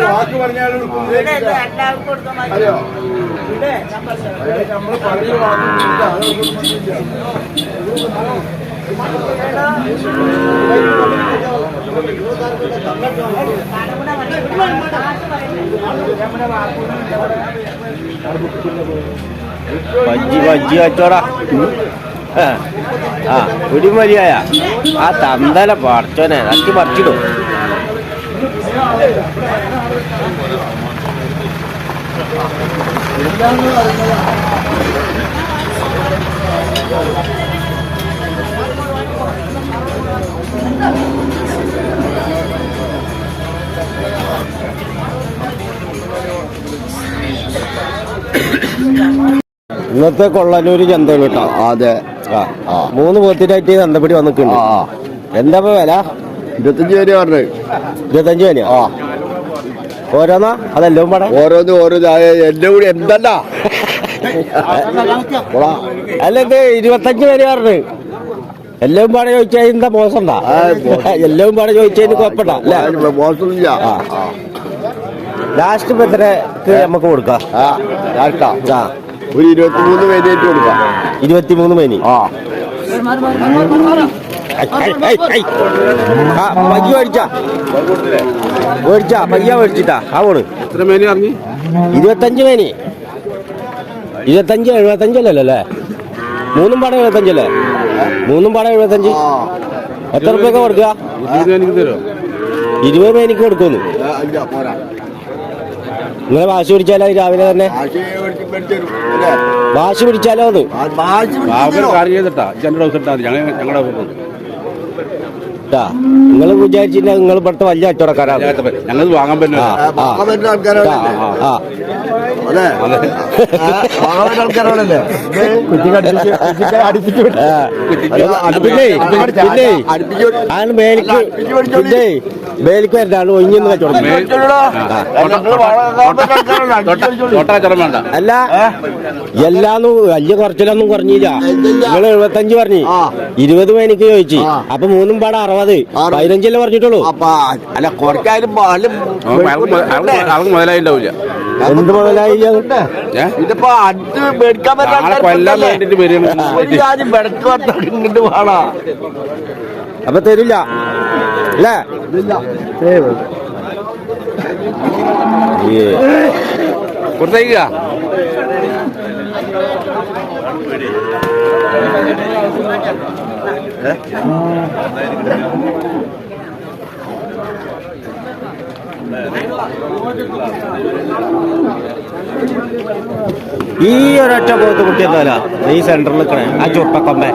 വാക്ക് പറഞ്ഞാലും ബജ്ജി ബജ്ജി കച്ചോടാ. ആ ഒരു മതിയായ ആ തന്തല പറിച്ചോനെ നക്കി പറിച്ചിടും. ഇന്നത്തെ കൊള്ളനൂര് ചന്തയാണ് കേട്ടോ. അതെ. 3 പോത്തിനായിട്ട് ചന്തപ്പടി വന്നിട്ടുണ്ട്. എന്താ വില? 25 വരെ പറഞ്ഞത്. 25 വരെയാ? ഓരോന്നാ അതെല്ലാം പാടെ? ഓരോന്ന് എല്ലാം കൂടി എന്തല്ല. അല്ല ഇത് 25 വരെ പറഞ്ഞു. എല്ലാം പാടെ ചോദിച്ചാൽ എന്താ മോശം? എല്ലാം പാടെ ചോദിച്ചതിന് കുഴപ്പമില്ല. മോശമില്ല. ലാസ്റ്റ് ഇപ്പൊ എത്രക്ക് നമുക്ക് കൊടുക്കാം? ഒരു 23 മേനിയായിട്ട് കൊടുക്കാം. 23 മേനി. പയ്യ മേടിച്ചാ പയ്യ മേടിച്ചിട്ടാ ആ പോണ്. എത്ര മേനി അറിഞ്ഞു? 25 മേനി. 25 75 അല്ലേ? 3 പാട 75 അല്ലേ? 3 പാട 75. എത്ര റുപ്യൊക്കെ കൊടുക്കുക? 20 മേനിക്ക് കൊടുക്കുന്നു. നിങ്ങളെ വാശി പിടിച്ചാലോ രാവിലെ തന്നെ? വാശി പിടിച്ചാലോ? അത് നിങ്ങൾ വിചാരിച്ചില്ല നിങ്ങൾ ഇവിടുത്തെ വലിയ കച്ചവടക്കാരാണ്. ഞങ്ങൾ വാങ്ങാൻ പറ്റില്ല. ബേലിക്ക് വരാണ് ഒഴിഞ്ഞെന്ന് കച്ചവടം. അല്ല എല്ലാന്നും വലിയ കുറച്ചിലൊന്നും കുറഞ്ഞില്ല. നിങ്ങൾ 75 പറഞ്ഞു, 20 മേനിക്ക് ചോദിച്ചു. അപ്പൊ 3 പാട 60, 15 പറഞ്ഞിട്ടുള്ളൂ. അല്ല കുറച്ചാലും മുതലായിണ്ടാവില്ല. എന്ത് മുതലായില്ല? ഇതിപ്പോ അടുത്ത് മേടിക്കാൻ ഇങ്ങോട്ട് വേണ. അപ്പൊ തരില്ല അല്ലേ? കൊടുത്തേക്ക. ഈ ഒരൊറ്റ പോത്ത് കുട്ടിയെന്നല്ല ഈ സെന്ററിൽ നിൽക്കണേ ആ ചുട്ടക്കൊമ്പേ.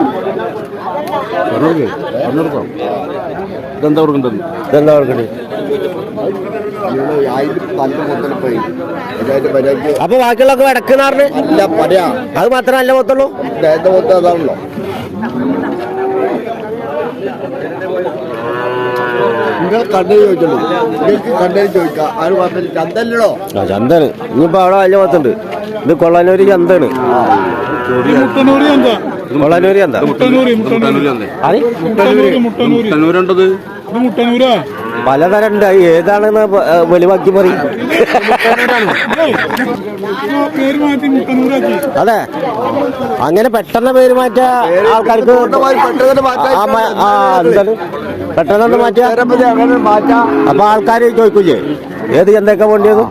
ഇതെന്താ കൊടുക്കണ്ടത്? ഇതെന്താ കൊടുക്കണ്ടേ? അപ്പൊ ബാക്കിയുള്ളൊക്കെ വടക്കുന്നാറിന് അല്ല പറയാ. അത് മാത്രമേ നല്ല പോത്തുള്ളൂ. അതാണല്ലോ നിങ്ങൾ കണ്ടത് ചോദിച്ചുള്ളൂ. നിങ്ങൾക്ക് കണ്ടത് ചോദിക്കാം. ആരും പറഞ്ഞില്ല. ചന്തല്ലോ ചന്തന്. ഇനിയിപ്പോ അവിടെ വലിയ പോത്തുണ്ട്. ഇത് കൊള്ളാനൂര് ചന്താണ്. കൊള്ളാനൂര് ചന്ത പലതരം ഉണ്ട്. ഏതാണെന്ന് വെളിവാക്കി പറയും. അതെ, അങ്ങനെ പെട്ടെന്ന് പേര് മാറ്റാ ആൾക്കാർക്ക്. പെട്ടെന്ന് മാറ്റാ. അപ്പൊ ആൾക്കാര് ചോദിക്കൂലേ ഏത് ചന്തയൊക്കെ വേണ്ടിയത്?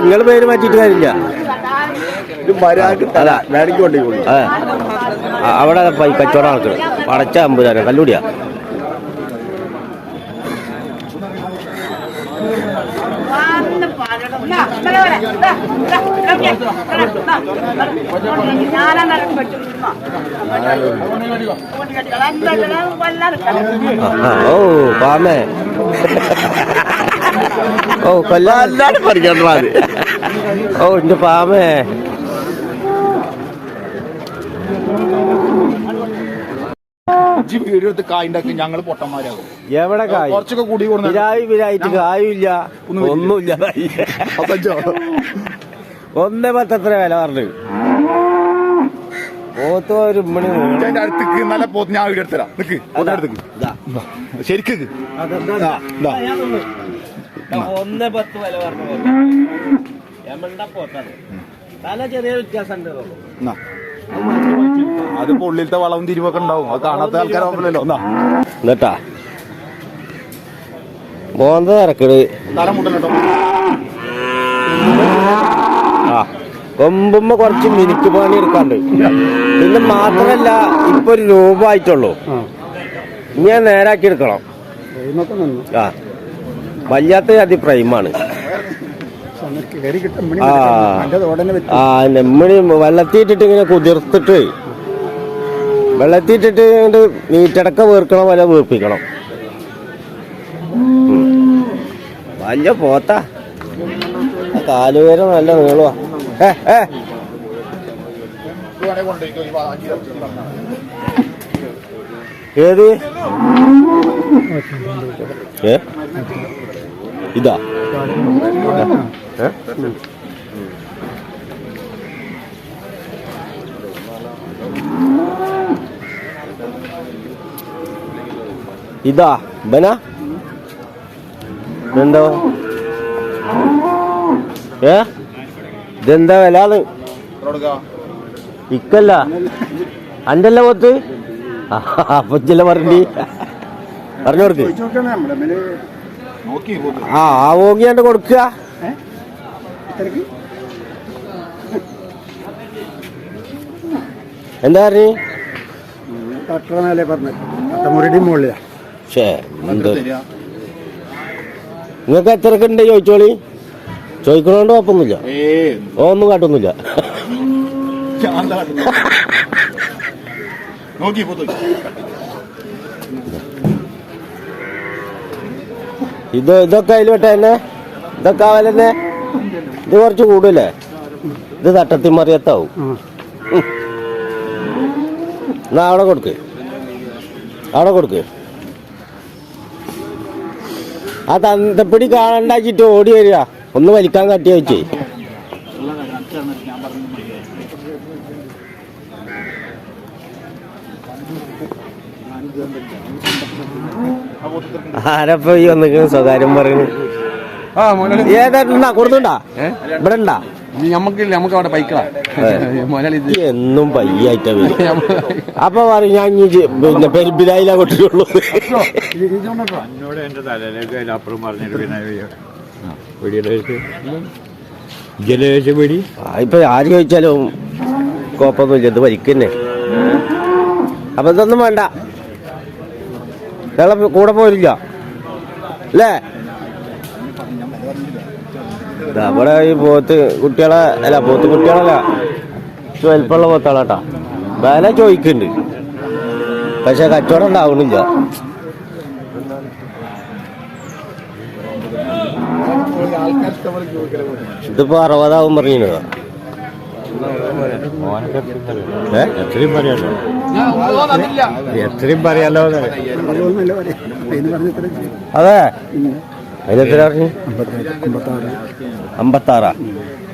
നിങ്ങൾ പേര് മാറ്റിയിട്ട് കാര്യമില്ല. അവിടെ കച്ചവടം നടക്കുന്നത് അടച്ച 50 കല്ലൂടിയാ. ഓ പാമേ. ഓ കൊല്ലാതെ പഠിക്കണ്ട. ഓ എന്റെ പാമേ. ഞങ്ങള് പൊട്ടന്മാരാകും. എവിടെ കായ്? കുറച്ചൊക്കെ കൂടി വിരായിട്ട് കായുമില്ല, ഒന്നുമില്ല. 1.10 വില പറഞ്ഞു. പോത്ത് ഒരു മണി അതിന്റെ അടുത്തേക്ക് നല്ല പോത്ത് ഞാൻ ഇവിടെ എടുത്തരാം നിക്ക് പോത്തിന്റെ അടുത്തേക്ക് ശരിക്ക് ഒന്ന് 10 വില പറഞ്ഞു പോത്താണ് തല ചെറിയ വ്യത്യാസം അത് ഉള്ളിലത്തെ വളവും തിരിവൊക്കെ ഉണ്ടാവും അത് കാണാത്ത ആൾക്കാരാവുമ്പല്ലോ എന്നിട്ടാ പോന്ത ഇറക്കട് തല മുട്ടല്ലോ ആ കൊമ്പുമ്പോ കുറച്ച് മിനിറ്റ് പണി എടുക്കാണ്ട് പിന്നെ മാത്രല്ല ഇപ്പൊ ഒരു രൂപമായിട്ടുള്ളൂ ഞാൻ നേരാക്കി എടുക്കണം ആ വല്ലാത്ത അതി പ്രൈമാണ് ആ നെമ്മണി വെള്ളത്തിട്ടിട്ട് ഇങ്ങനെ കുതിർത്തിട്ട് വെള്ളത്തിട്ടിട്ട് നീറ്റടക്ക വീർക്കണ പോലെ വീർപ്പിക്കണം വലിയ പോത്താ കാലുവേര നല്ല നീളുവാ ഏത് ഇതാ ഇതാ ബന ഇതെന്തോ ഇതെന്താ വിലാന്ന് ഇക്കല്ല അൻ്റെല്ല പോത്ത് അപ്പൊ ചില പറഞ്ഞു കൊടുക്ക് ആ ഓങ്ങിയാണ്ട് കൊടുക്കുക എന്താ പറഞ്ഞു നിങ്ങൾക്ക് എത്രക്ക് ഉണ്ട് ചോദിച്ചോളി ചോദിക്കണോണ്ട് കുഴപ്പമൊന്നുമില്ല ഒന്നും കാട്ടൊന്നുമില്ല ഇതൊക്കെ അതിൽ വിട്ടെ തന്നെ ഇതൊക്കെ ആവലെന്നെ ഇത് കുറച്ച് കൂടുതലേ ഇത് തട്ടത്തി മറിയത്താവും എന്നാ അവിടെ കൊടുക്ക് ആ തന്തപ്പിടി കാണണ്ടാച്ചിട്ട് ഓടി വരിക ഒന്ന് വലിക്കാൻ കട്ടി വെച്ചേ ആരപ്പോ ഈ വന്നിരിക്കുന്ന സ്വകാര്യം പറയുന്നു ഏതാ കൊടുത്തുണ്ടാ ഇവിടെ ഉണ്ടാ നമുക്ക് അവിടെ പൈക്കളാ എന്നും പയ്യായിട്ട വരും അപ്പൊ പറയും ഞാൻ പിന്നെ പെരുമ്പിലായില്ല കൊട്ടിട്ടുള്ളൂ ഇപ്പൊ ആര് ചോദിച്ചാലും കോപ്പൊന്നുമില്ല ഇത് വരിക്കന്നെ അപ്പൊ ഇതൊന്നും വേണ്ട ഞങ്ങളെ കൂടെ പോരില്ല അല്ലേ നമ്മുടെ ഈ പോത്ത് കുട്ടികളെ അല്ല പോത്ത് കുട്ടികളല്ല വലുപ്പമുള്ള പോത്താളാട്ടാ വില ചോദിക്കുന്നുണ്ട് പക്ഷെ കച്ചവടം ഉണ്ടാവണില്ല ഇതിപ്പോ 60 പറഞ്ഞു എത്രയും പറയാലോ അതെ അതിനെത്ര പറഞ്ഞു 56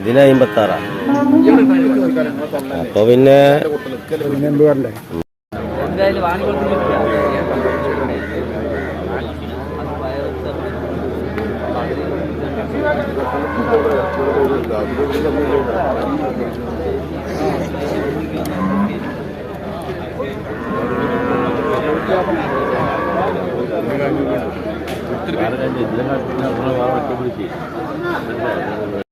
ഇതിന് 56 അപ്പൊ പിന്നെ